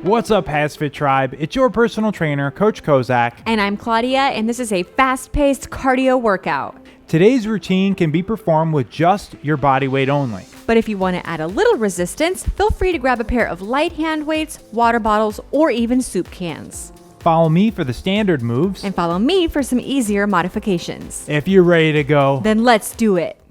What's up, HASfit Tribe? It's your personal trainer, Coach Kozak. And I'm Claudia, and this is a fast-paced cardio workout. Today's routine can be performed with just your body weight only. But if you want to add a little resistance, feel free to grab a pair of light hand weights, water bottles, or even soup cans. Follow me for the standard moves. And follow me for some easier modifications. If you're ready to go, then let's do it.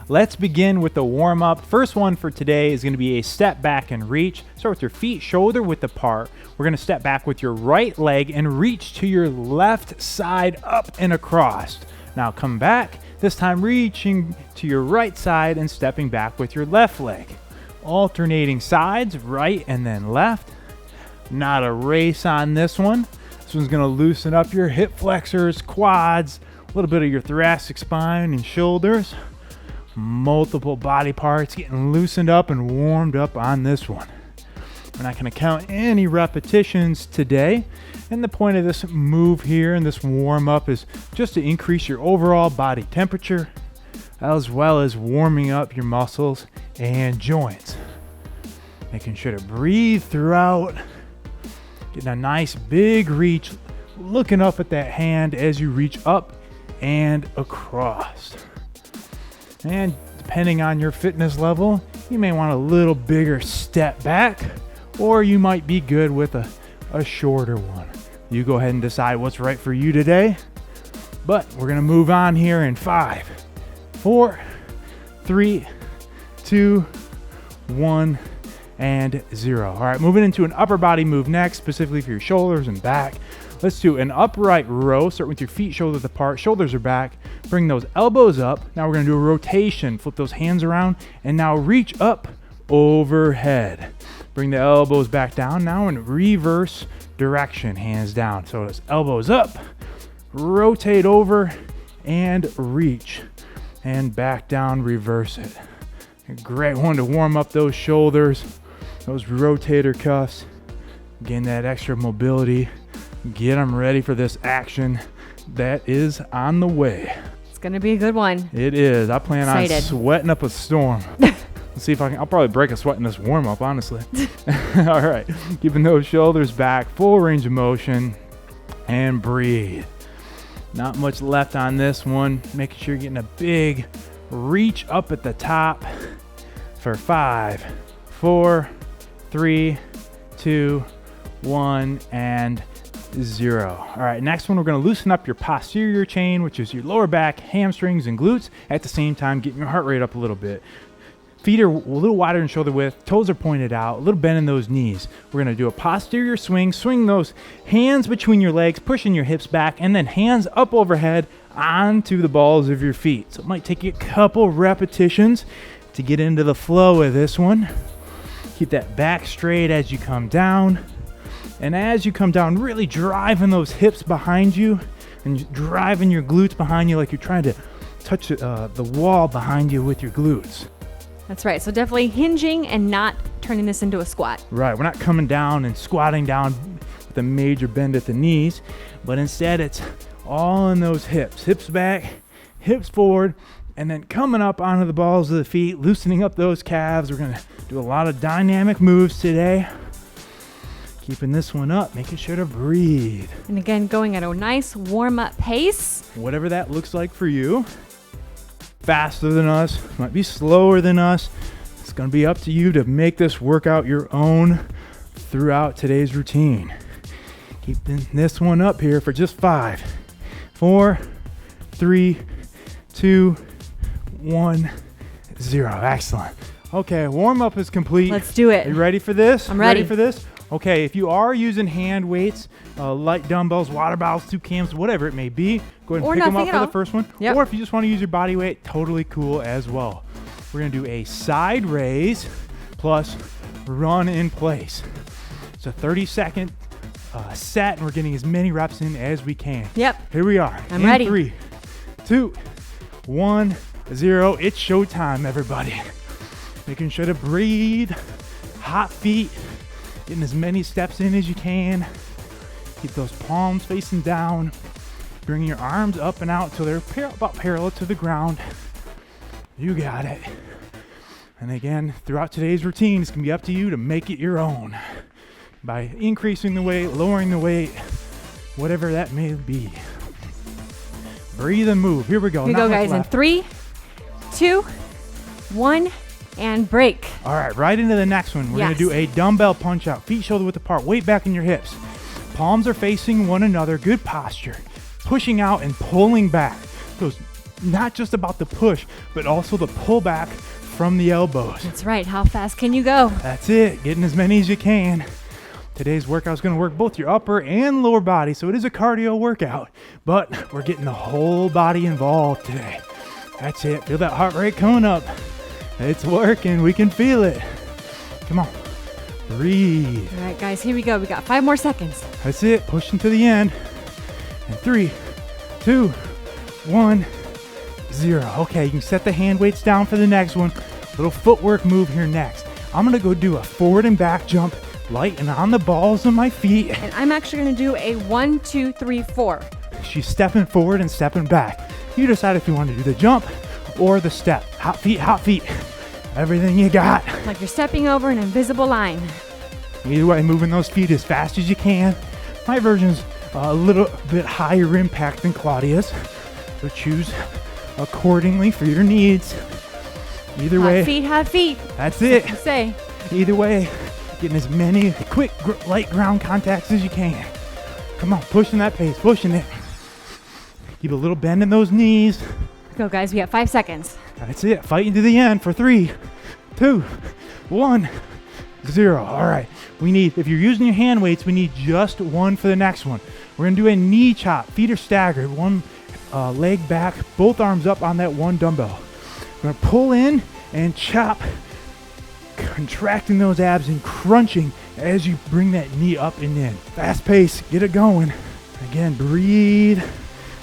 Let's begin with the warm-up. First one for today is going to be a step back and reach. Start with your feet shoulder width apart. We're going to step back with your right leg and reach to your left side up and across. Now come back, this time reaching to your right side and stepping back with your left leg. Alternating sides, right and then left. Not a race on this one. This one's going to loosen up your hip flexors, quads, a little bit of your thoracic spine and shoulders. Multiple body parts getting loosened up and warmed up on this one. We're not going to count any repetitions today. And the point of this move here and this warm up is just to increase your overall body temperature, as well as warming up your muscles and joints. Making sure to breathe throughout. Getting a nice big reach, looking up at that hand as you reach up and across. And depending on your fitness level, you may want a little bigger step back, or you might be good with a shorter one. You go ahead and decide what's right for you today. But we're going to move on here in 5, 4, 3, 2, 1, and 0. All right, moving into an upper body move next, specifically for your shoulders and back. Let's do an upright row. Start with your feet shoulder width apart, shoulders are back. Bring those elbows up. Now we're gonna do a rotation. Flip those hands around and now reach up overhead. Bring the elbows back down now in reverse direction, hands down. So it's elbows up, rotate over and reach and back down, reverse it. A great one to warm up those shoulders, those rotator cuffs, gain that extra mobility. Get them ready for this action that is on the way. It's going to be a good one. It is. I plan on sweating up a storm. Let's see if I'll probably break a sweat in this warm up, honestly. All right. Keeping those shoulders back, full range of motion, and breathe. Not much left on this one. Making sure you're getting a big reach up at the top for 5, 4, 3, 2, 1, and 0. All right, next one, we're going to loosen up your posterior chain, which is your lower back, hamstrings, and glutes. At the same time, getting your heart rate up a little bit. Feet are a little wider than shoulder width. Toes are pointed out. A little bend in those knees. We're going to do a posterior swing. Swing those hands between your legs, pushing your hips back, and then hands up overhead onto the balls of your feet. So it might take you a couple repetitions to get into the flow of this one. Keep that back straight as you come down. And as you come down, really driving those hips behind you and driving your glutes behind you like you're trying to touch the wall behind you with your glutes. That's right. So definitely hinging and not turning this into a squat. Right. We're not coming down and squatting down with a major bend at the knees, but instead it's all in those hips. Hips back, hips forward, and then coming up onto the balls of the feet, loosening up those calves. We're going to do a lot of dynamic moves today. Keeping this one up, making sure to breathe. And again, going at a nice warm-up pace. Whatever that looks like for you. Faster than us, might be slower than us. It's going to be up to you to make this workout your own throughout today's routine. Keeping this one up here for just 5, 4, 3, 2, 1, 0. Excellent. Okay, warm up is complete. Let's do it. Are you ready for this? I'm ready. Ready for this? Okay, if you are using hand weights, light dumbbells, water bottles, soup cans, whatever it may be, go ahead and Or pick them up nothing for at the all. first one. Yep. Or if you just want to use your body weight, totally cool as well. We're gonna do a side raise plus run in place. It's a 30-second set, and we're getting as many reps in as we can. Yep. Here we are. I'm ready. 3, 2, 1, 0. It's showtime, everybody. Making sure to breathe. Hot feet. Getting as many steps in as you can. Keep those palms facing down. Bring your arms up and out till they're about parallel to the ground. You got it. And again, throughout today's routine, it's gonna be up to you to make it your own by increasing the weight, lowering the weight, whatever that may be. Breathe and move. Here we go. Here we Not go, much guys. In left. 3, 2, 1, and break. All right, right into the next one. We're gonna Yes. do a dumbbell punch out. Feet shoulder width apart, weight back in your hips. Palms are facing one another, good posture. Pushing out and pulling back. So it's not just about the push, but also the pull back from the elbows. That's right. How fast can you go? That's it, getting as many as you can. Today's workout is gonna work both your upper and lower body, so it is a cardio workout, but we're getting the whole body involved today. That's it, feel that heart rate coming up. It's working, we can feel it. Come on, breathe. All right, guys, here we go. We got 5 more seconds. That's it, pushing to the end. And 3, 2, 1, 0. Okay, you can set the hand weights down for the next one. Little footwork move here next. I'm gonna go do a forward and back jump, light and on the balls of my feet. And I'm actually going to do a 1, 2, 3, 4. She's stepping forward and stepping back. You decide if you want to do the jump or the step. Hot feet, everything you got. Like you're stepping over an invisible line. Either way, moving those feet as fast as you can. My version's a little bit higher impact than Claudia's, so choose accordingly for your needs. Either way, Hot feet. that's it. I say. Either way, getting as many quick, light ground contacts as you can. Come on, pushing that pace, pushing it. Keep a little bend in those knees. Go, guys. We got 5 seconds. That's it. Fighting to the end for 3, 2, 1, 0. All right. We need, if you're using your hand weights, we need just one for the next one. We're going to do a knee chop. Feet are staggered. One leg back, both arms up on that one dumbbell. We're going to pull in and chop, contracting those abs and crunching as you bring that knee up and in. Fast pace. Get it going. Again, breathe.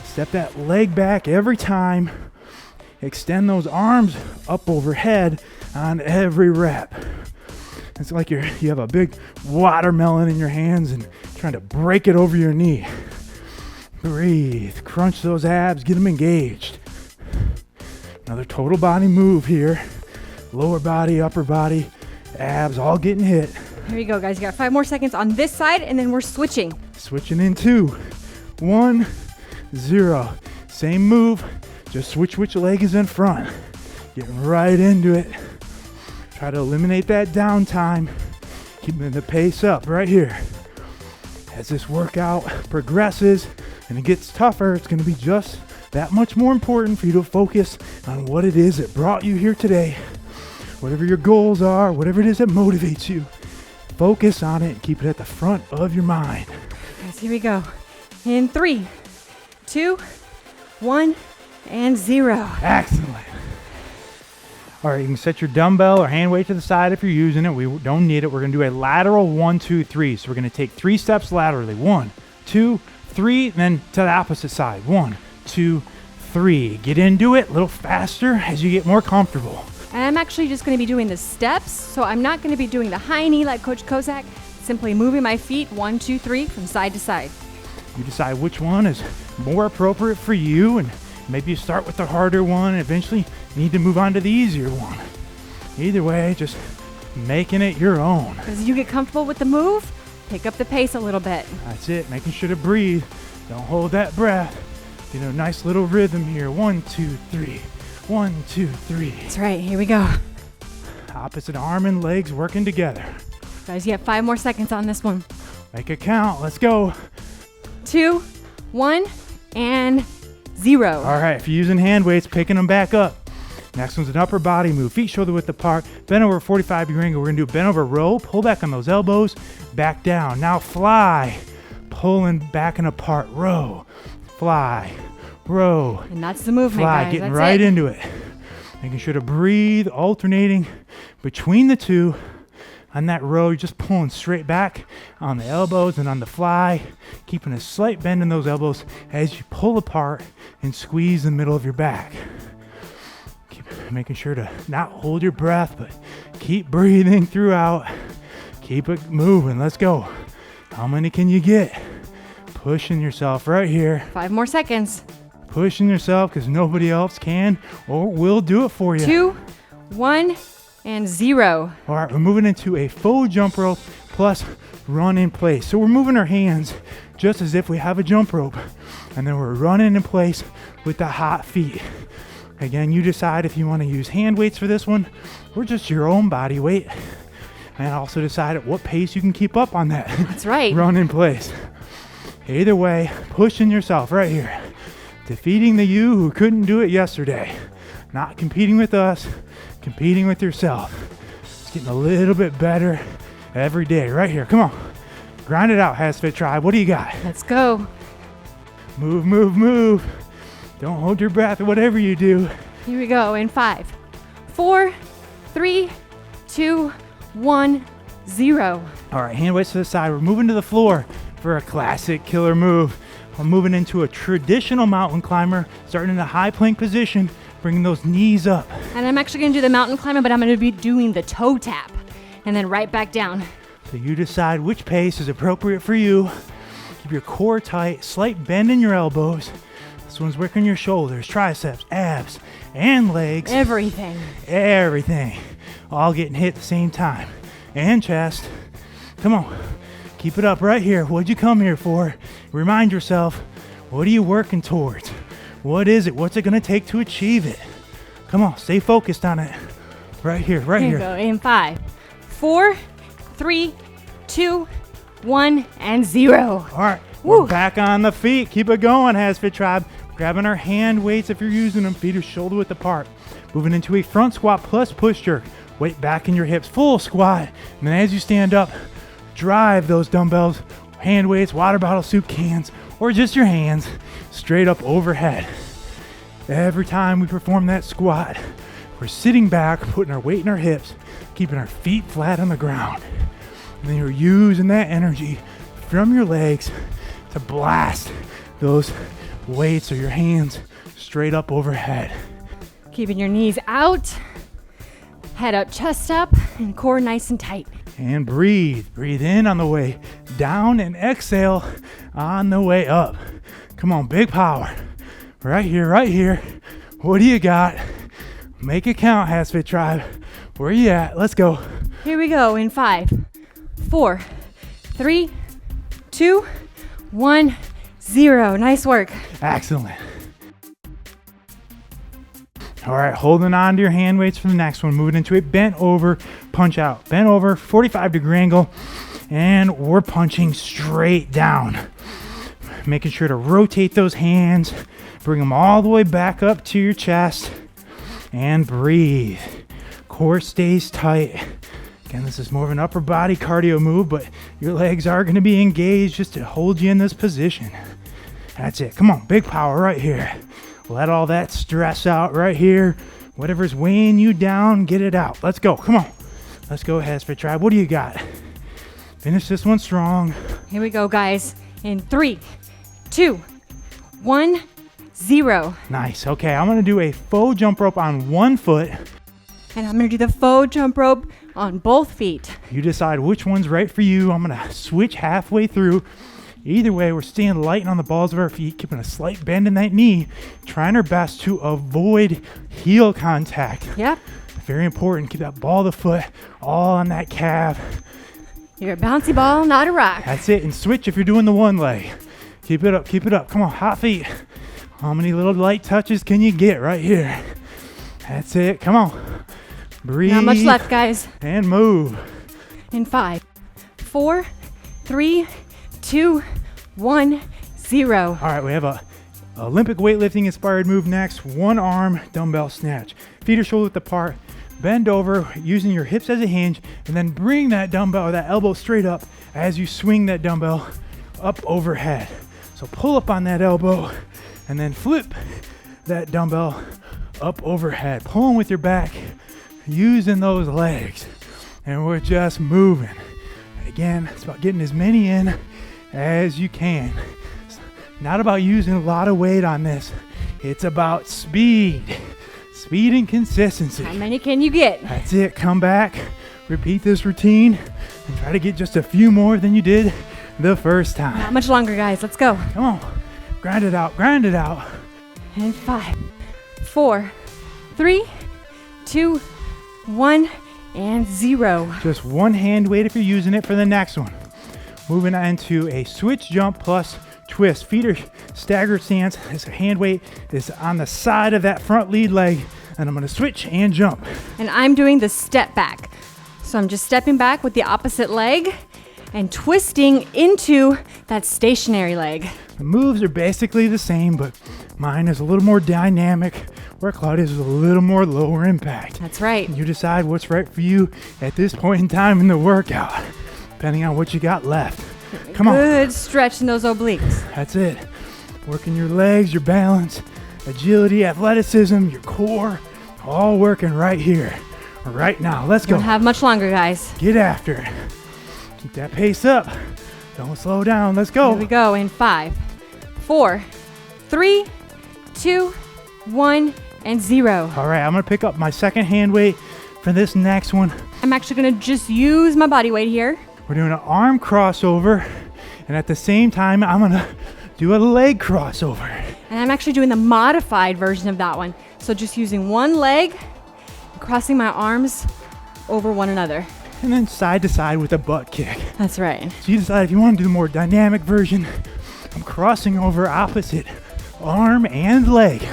Step that leg back every time. Extend those arms up overhead on every rep. It's like you have a big watermelon in your hands and trying to break it over your knee. Breathe, crunch those abs, get them engaged. Another total body move here. Lower body, upper body, abs all getting hit. Here we go, guys. You got 5 more seconds on this side, and then we're switching. Switching in 2, 1, 0. Same move, just switch which leg is in front. Getting right into it. Try to eliminate that downtime. Keeping the pace up right here. As this workout progresses and it gets tougher, it's going to be just that much more important for you to focus on what it is that brought you here today. Whatever your goals are, whatever it is that motivates you, focus on it and keep it at the front of your mind. Guys, here we go. In 3, 2, 1, and 0. Excellent. All right, you can set your dumbbell or hand weight to the side if you're using it. We don't need it. We're going to do a lateral 1, 2, 3. So we're going to take 3 steps laterally. 1, 2, 3, then to the opposite side. 1, 2, 3. Get into it a little faster as you get more comfortable. And I'm actually just going to be doing the steps, so I'm not going to be doing the high knee like Coach Kozak. Simply moving my feet 1, 2, 3 from side to side. You decide which one is more appropriate for you, and maybe you start with the harder one and eventually need to move on to the easier one. Either way, just making it your own. As you get comfortable with the move, pick up the pace a little bit. That's it, making sure to breathe. Don't hold that breath. Get a nice little rhythm here. 1, 2, 3. 1, 2, 3. That's right, here we go. Opposite arm and legs working together. Guys, you have 5 more seconds on this one. Make it count. Let's go. 2, 1, and 0. All right, if you're using hand weights, picking them back up. Next one's an upper body move. Feet shoulder width apart. Bend over 45-degree angle. We're going to do a bend over row. Pull back on those elbows. Back down. Now fly. Pulling back and apart. Row. Fly. Row. And that's the movement, fly. guys. Getting that's right it. into it. Making sure to breathe, alternating between the two. On that row, you're just pulling straight back on the elbows and on the fly, keeping a slight bend in those elbows as you pull apart and squeeze the middle of your back. Keep making sure to not hold your breath, but keep breathing throughout. Keep it moving. Let's go. How many can you get? Pushing yourself right here. 5 more seconds. Pushing yourself because nobody else can or will do it for you. 2, 1, and 0. All right, we're moving into a faux jump rope plus run in place. So we're moving our hands just as if we have a jump rope, and then we're running in place with the hot feet. Again, you decide if you want to use hand weights for this one or just your own body weight, and also decide at what pace you can keep up on that. That's right. Run in place. Either way, pushing yourself right here. Defeating the you who couldn't do it yesterday. Not competing with us, competing with yourself. It's getting a little bit better every day. Right here, come on. Grind it out, HASfit Tribe. What do you got? Let's go. Move, move, move. Don't hold your breath or whatever you do. Here we go in 5, 4, 3, 2, 1, 0. All right, hand weights to the side. We're moving to the floor for a classic killer move. We're moving into a traditional mountain climber, starting in a high plank position, bringing those knees up. And I'm actually going to do the mountain climber, but I'm going to be doing the toe tap and then right back down. So you decide which pace is appropriate for you. Keep your core tight, slight bend in your elbows. This one's working your shoulders, triceps, abs, and legs. Everything. Everything. All getting hit at the same time. And chest. Come on. Keep it up right here. What'd you come here for? Remind yourself, what are you working towards? What is it? What's it going to take to achieve it? Come on, stay focused on it. Right here, right Here here. we go in 5, 4, 3, 2, 1, and 0. All right, Woo. we're back on the feet. Keep it going, HASfit Tribe. Grabbing our hand weights if you're using them. Feet are shoulder width apart. Moving into a front squat plus push jerk. Weight back in your hips, full squat. And then as you stand up, drive those dumbbells, hand weights, water bottle, soup cans, or just your hands straight up overhead. Every time we perform that squat, we're sitting back, putting our weight in our hips, keeping our feet flat on the ground. And then you're using that energy from your legs to blast those weights or your hands straight up overhead. Keeping your knees out, head up, chest up, and core nice and tight. And breathe. Breathe in on the way down and exhale on the way up. Come on, big power. Right here, right here. What do you got? Make it count, HASfit Tribe. Where you at? Let's go. Here we go in 5, 4, 3, 2, 1, 0. Nice work. Excellent. All right, holding on to your hand weights for the next one. Moving into a bent over punch out. Bent over, 45-degree angle, and we're punching straight down. Making sure to rotate those hands, bring them all the way back up to your chest, and breathe. Core stays tight. Again, this is more of an upper body cardio move, but your legs are going to be engaged just to hold you in this position. That's it. Come on, big power right here. Let all that stress out right here. Whatever's weighing you down, get it out. Let's go. Come on. Let's go, HASfit Tribe. What do you got? Finish this one strong. Here we go, guys. In 3, 2, 1, 0. Nice. Okay, I'm going to do a faux jump rope on one foot. And I'm going to do the faux jump rope on both feet. You decide which one's right for you. I'm going to switch halfway through. Either way, we're staying light on the balls of our feet, keeping a slight bend in that knee, trying our best to avoid heel contact. Yep. Very important. Keep that ball of the foot all on that calf. You're a bouncy ball, not a rock. That's it. And switch if you're doing the one leg. Keep it up. Keep it up. Come on, hot feet. How many little light touches can you get right here? That's it. Come on. Breathe. Not much left, guys. And move. In 5, 4, 3, 2, 1, 0. All right, we have a Olympic weightlifting inspired move next. One arm dumbbell snatch. Feet are shoulder width apart. Bend over using your hips as a hinge, and then bring that dumbbell or that elbow straight up as you swing that dumbbell up overhead. So pull up on that elbow and then flip that dumbbell up overhead. Pulling with your back, using those legs, and we're just moving. Again, it's about getting as many in as you can. It's not about using a lot of weight on this. It's about speed. Speed and consistency. How many can you get? That's it. Come back, repeat this routine, and try to get just a few more than you did the first time. Not much longer, guys. Let's go. Come on. Grind it out. Grind it out. And 5, 4, 3, 2, 1, and 0. Just one hand weight if you're using it for the next one. Moving on to a switch jump plus twist. Feet are staggered stance. This hand weight is on the side of that front lead leg, and I'm going to switch and jump. And I'm doing the step back. So I'm just stepping back with the opposite leg and twisting into that stationary leg. The moves are basically the same, but mine is a little more dynamic, where Claudia's is a little more lower impact. That's right. And you decide what's right for you at this point in time in the workout, depending on what you got left. Come on. Good stretch in those obliques. That's it. Working your legs, your balance, agility, athleticism, your core, all working right here, right now. Let's go. Don't have much longer, guys. Get after it. Keep that pace up. Don't slow down. Let's go. Here we go in 5, 4, 3, 2, 1, and 0. All right, I'm going to pick up my second hand weight for this next one. I'm actually going to just use my body weight here. We're doing an arm crossover, and at the same time, I'm going to do a leg crossover. And I'm actually doing the modified version of that one. So just using one leg, crossing my arms over one another. And then side to side with a butt kick. That's right. So you decide if you want to do the more dynamic version. I'm crossing over opposite arm and leg,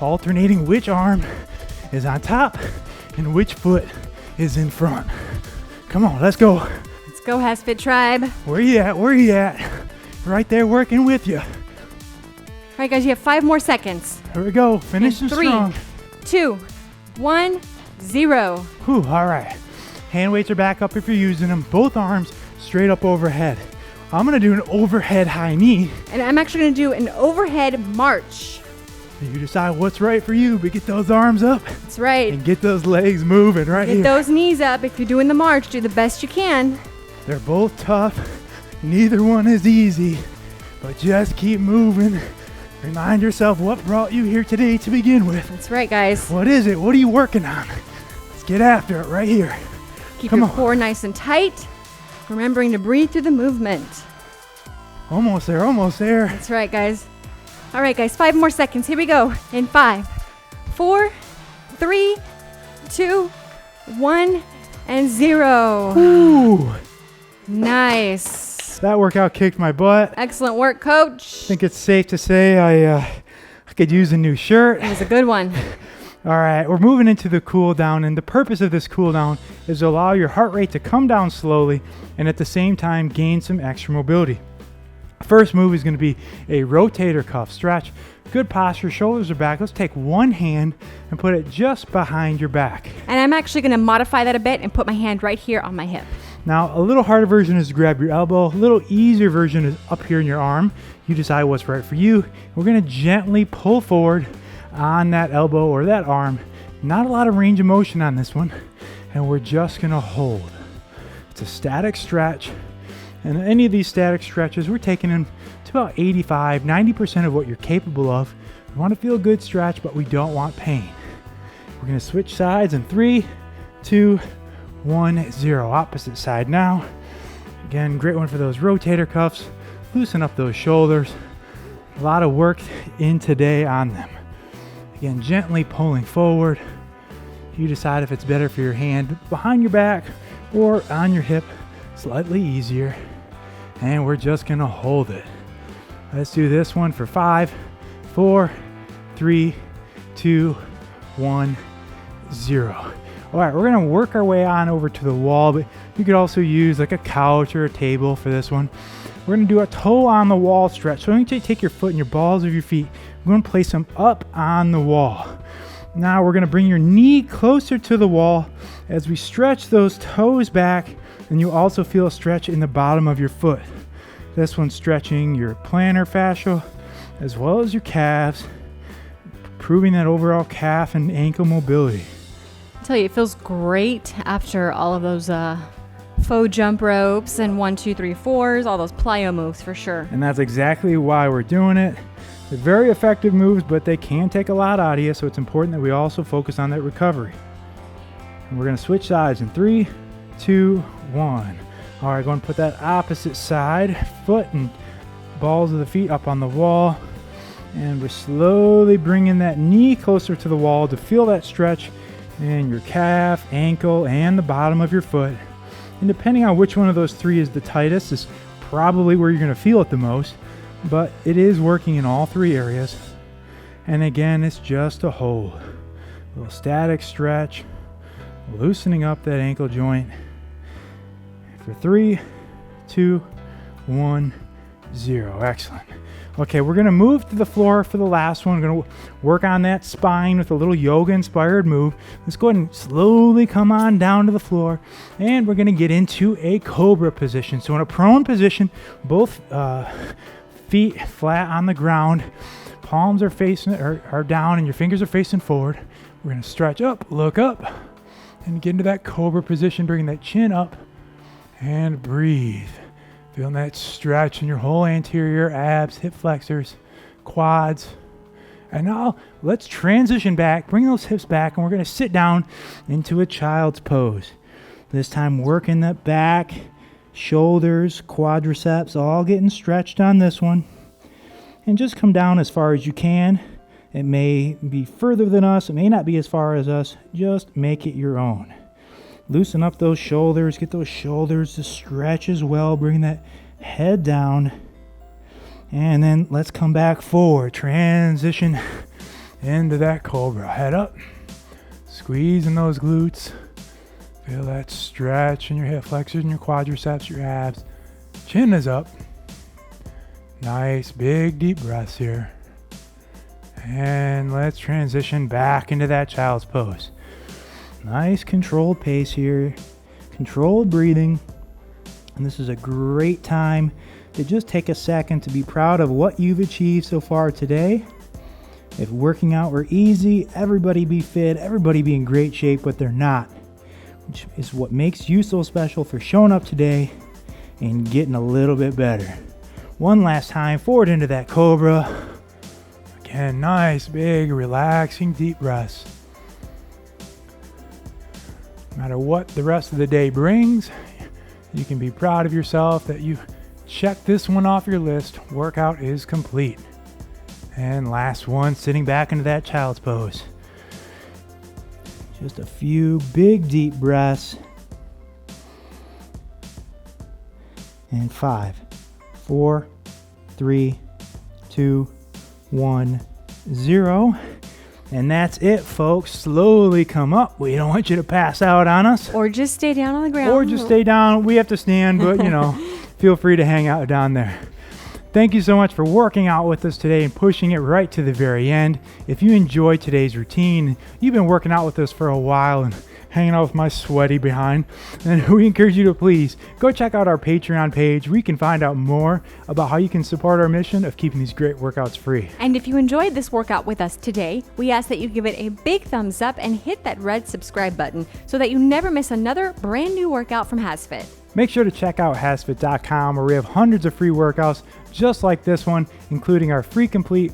alternating which arm is on top and which foot is in front. Come on, let's go. Let's go, HASfit tribe. Where you at? Where you at? Right there working with you. All right, guys, you have 5 more seconds. Here we go. Finishing strong. 2, 1, 0. Whew, all right. Hand weights are back up if you're using them. Both arms straight up overhead. I'm going to do an overhead high knee. And I'm actually going to do an overhead march. You decide what's right for you, but get those arms up. That's right. And get those legs moving right here. Get those knees up. If you're doing the march, do the best you can. They're both tough. Neither one is easy, but just keep moving. Remind yourself what brought you here today to begin with. That's right, guys. What is it? What are you working on? Let's get after it right here. Keep your core nice and tight, remembering to breathe through the movement. Almost there, almost there. That's right, guys. All right, guys, 5 more seconds. Here we go. In 5, 4, 3, 2, 1, and 0. Ooh. Nice. That workout kicked my butt. Excellent work, coach. I think it's safe to say I could use a new shirt. It was a good one. All right, we're moving into the cool down, and the purpose of this cool down is to allow your heart rate to come down slowly and at the same time gain some extra mobility. First move is going to be a rotator cuff stretch. Good posture, shoulders are back. Let's take one hand and put it just behind your back. And I'm actually going to modify that a bit and put my hand right here on my hip. Now, a little harder version is to grab your elbow. A little easier version is up here in your arm. You decide what's right for you. We're going to gently pull forward on that elbow or that arm. Not a lot of range of motion on this one. And we're just going to hold. It's a static stretch. And any of these static stretches, we're taking them to about 85, 90% of what you're capable of. We want to feel a good stretch, but we don't want pain. We're going to switch sides in 3, 2, 1, 0. Opposite side now. Again, great one for those rotator cuffs. Loosen up those shoulders. A lot of work in today on them. Again, gently pulling forward. You decide if it's better for your hand behind your back or on your hip. Slightly easier. And we're just going to hold it. Let's do this one for 5, 4, 3, 2, 1, 0. All right, we're going to work our way on over to the wall, but you could also use like a couch or a table for this one. we're going to do a toe on the wall stretch. So I'm going to take your foot and your balls of your feet. We're going to place them up on the wall. Now we're going to bring your knee closer to the wall as we stretch those toes back, and you also feel a stretch in the bottom of your foot. This one's stretching your plantar fascia as well as your calves, improving that overall calf and ankle mobility. I tell you, it feels great after all of those faux jump ropes and 1, 2, 3, 4s, all those plyo moves for sure. And that's exactly why we're doing it. They're very effective moves, but they can take a lot out of you, so it's important that we also focus on that recovery. And we're going to switch sides in 3, 2, 1. All right, going to put that opposite side, foot and balls of the feet up on the wall. And we're slowly bringing that knee closer to the wall to feel that stretch in your calf, ankle, and the bottom of your foot. And depending on which one of those three is the tightest is probably where you're going to feel it the most. But it is working in all three areas. And again, it's just a hold. A little static stretch, loosening up that ankle joint. For 3, 2, 1, 0. Excellent. Okay, we're going to move to the floor for the last one. We're going to work on that spine with a little yoga-inspired move. Let's go ahead and slowly come on down to the floor. And we're going to get into a cobra position. So in a prone position, both feet flat on the ground. Palms are facing are down and your fingers are facing forward. We're going to stretch up, look up, and get into that cobra position. Bring that chin up and breathe. Feeling that stretch in your whole anterior abs, hip flexors, quads. And now let's transition back, bring those hips back, and we're going to sit down into a child's pose. This time working that back, shoulders, quadriceps, all getting stretched on this one. And just come down as far as you can. It may be further than us, it may not be as far as us. Just make it your own. Loosen up those shoulders, get those shoulders to stretch as well. Bring that head down. And then let's come back forward. Transition into that cobra. Head up. Squeezing those glutes. Feel that stretch in your hip flexors and your quadriceps, your abs. Chin is up. Nice big deep breaths here. And let's transition back into that child's pose. Nice controlled pace here, controlled breathing, and this is a great time to just take a second to be proud of what you've achieved so far today. If working out were easy, everybody be fit, everybody be in great shape, but they're not, which is what makes you so special for showing up today and getting a little bit better. One last time, forward into that cobra. Again, nice, big, relaxing, deep breaths. No matter what the rest of the day brings, you can be proud of yourself that you checked this one off your list. Workout is complete. And last one, sitting back into that child's pose. Just a few big deep breaths. And 5, 4, 3, 2, 1, 0. And that's it, folks. Slowly come up. We don't want you to pass out on us. Or just stay down on the ground. Or just stay down. We have to stand, but, feel free to hang out down there. Thank you so much for working out with us today and pushing it right to the very end. If you enjoyed today's routine, you've been working out with us for a while and hanging out with my sweaty behind, then we encourage you to please go check out our Patreon page where you can find out more about how you can support our mission of keeping these great workouts free. And if you enjoyed this workout with us today, we ask that you give it a big thumbs up and hit that red subscribe button so that you never miss another brand new workout from HASfit. Make sure to check out HASfit.com where we have hundreds of free workouts just like this one, including our free complete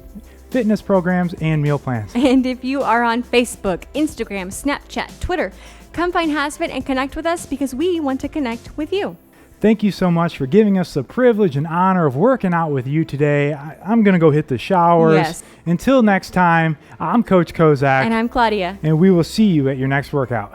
fitness programs and meal plans. And if you are on Facebook, Instagram, Snapchat, Twitter, come find HASfit and connect with us because we want to connect with you. Thank you so much for giving us the privilege and honor of working out with you today. I'm going to go hit the showers. Yes. Until next time, I'm Coach Kozak. And I'm Claudia. And we will see you at your next workout.